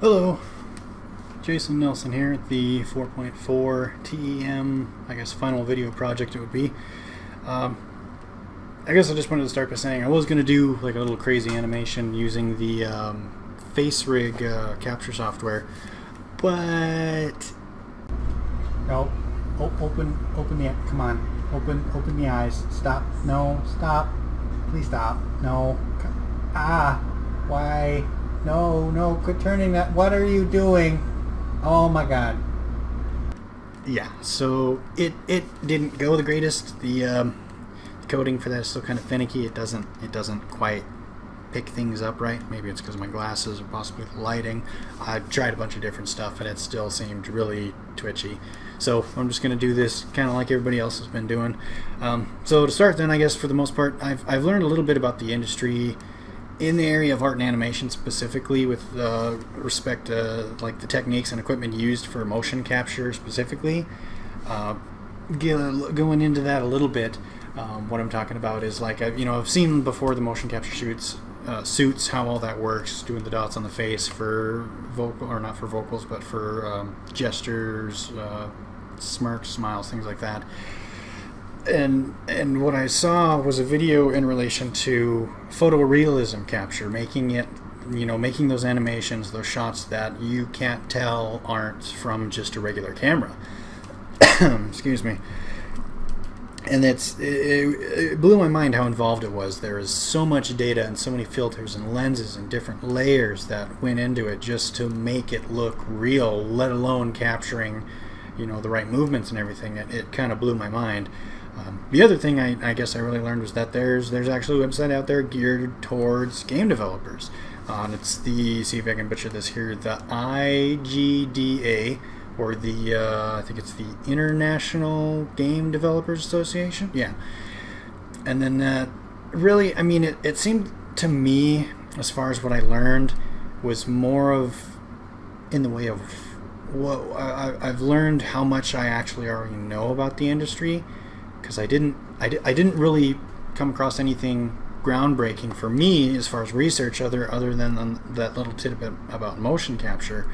Hello, Jason Nelson here at the 4.4 TEM, I guess, final video project it would be. Um, I guess I just wanted to start by saying I was going to do like a little crazy animation using the face rig capture software, but no, open the, come on, open the eyes. Stop, no, stop, please stop, no, why? No, quit turning that. What are you doing? Oh my god. Yeah, so it didn't go the greatest. The coding for that is still kind of finicky. It doesn't quite pick things up right. Maybe it's because of my glasses or possibly the lighting. I've tried a bunch of different stuff and it still seemed really twitchy. So I'm just going to do this kind of like everybody else has been doing. So to start then, I guess for the most part, I've learned a little bit about the industry in the area of art and animation, specifically with respect to like the techniques and equipment used for motion capture specifically. Going into that a little bit, what I'm talking about is like I've seen before the motion capture suits, how all that works, doing the dots on the face for vocal, or not for vocals, but for gestures, smirks, smiles, things like that. And what I saw was a video in relation to photorealism capture, making those animations, those shots that you can't tell aren't from just a regular camera. Excuse me. And it blew my mind how involved it was. There is so much data and so many filters and lenses and different layers that went into it just to make it look real, let alone capturing the right movements and everything. It kind of blew my mind. The other thing I guess I really learned was that there's actually a website out there geared towards game developers. And it's the, see if I can butcher this here, the IGDA, or the I think it's the International Game Developers Association. Yeah. And then really, I mean, it seemed to me, as far as what I learned, was more of in the way of what I've learned how much I actually already know about the industry. Because I didn't really come across anything groundbreaking for me as far as research other than that little tidbit about motion capture.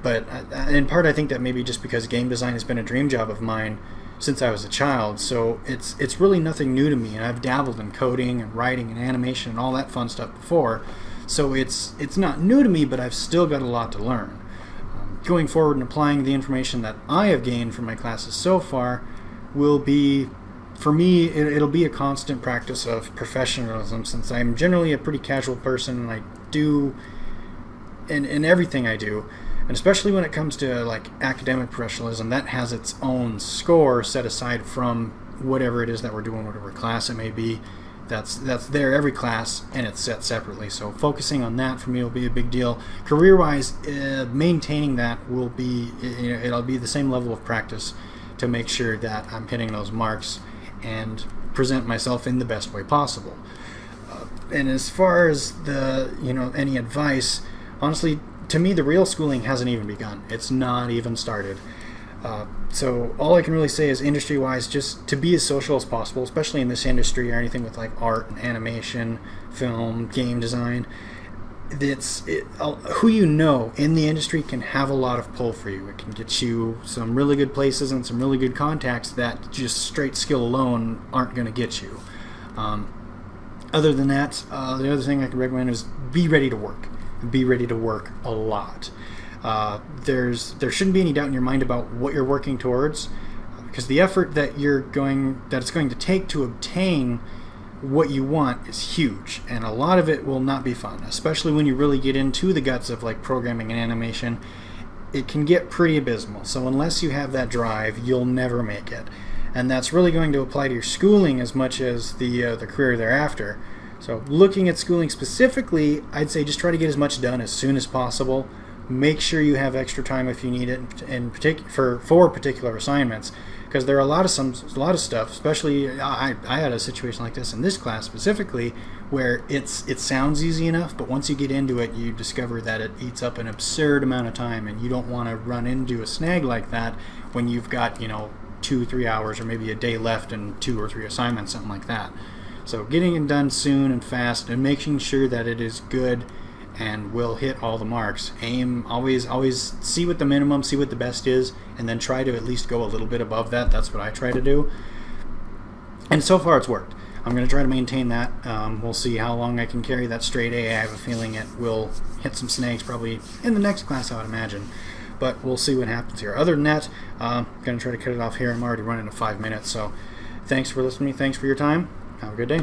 But in part, I think that maybe just because game design has been a dream job of mine since I was a child, so it's really nothing new to me, and I've dabbled in coding and writing and animation and all that fun stuff before, so it's not new to me, but I've still got a lot to learn. Going forward and applying the information that I have gained from my classes so far will be, for me, it'll be a constant practice of professionalism, since I'm generally a pretty casual person, and I do in everything I do, and especially when it comes to like academic professionalism, that has its own score set aside from whatever it is that we're doing, whatever class it may be. That's there every class, and it's set separately. So focusing on that for me will be a big deal. Career-wise, maintaining that will be, it'll be the same level of practice to make sure that I'm hitting those marks and present myself in the best way possible. And as far as the, any advice, honestly, to me, the real schooling hasn't even begun. It's not even started. So all I can really say is, industry-wise, just to be as social as possible, especially in this industry or anything with like art and animation, film, game design. Who you know in the industry can have a lot of pull for you. It can get you some really good places and some really good contacts that just straight skill alone aren't going to get you. Other than that, the other thing I can recommend is be ready to work. Be ready to work a lot. There shouldn't be any doubt in your mind about what you're working towards, because the effort that it's going to take to obtain what you want is huge, and a lot of it will not be fun, especially when you really get into the guts of like programming and animation. It can get pretty abysmal, so unless you have that drive, you'll never make it. And that's really going to apply to your schooling as much as the career thereafter. So looking at schooling specifically, I'd say just try to get as much done as soon as possible. Make sure you have extra time if you need it, for particular assignments, because there are a lot of stuff. Especially, I had a situation like this in this class specifically, where it sounds easy enough, but once you get into it, you discover that it eats up an absurd amount of time, and you don't want to run into a snag like that when you've got 2-3 hours or maybe a day left and 2 or 3 assignments, something like that. So getting it done soon and fast, and making sure that it is good and will hit all the marks. Aim, always see what the minimum, see what the best is, and then try to at least go a little bit above that. That's what I try to do. And so far it's worked. I'm going to try to maintain that. We'll see how long I can carry that straight A. I have a feeling it will hit some snags probably in the next class, I would imagine. But we'll see what happens here. Other than that, I'm going to try to cut it off here. I'm already running to 5 minutes. So thanks for listening to me. Thanks for your time. Have a good day.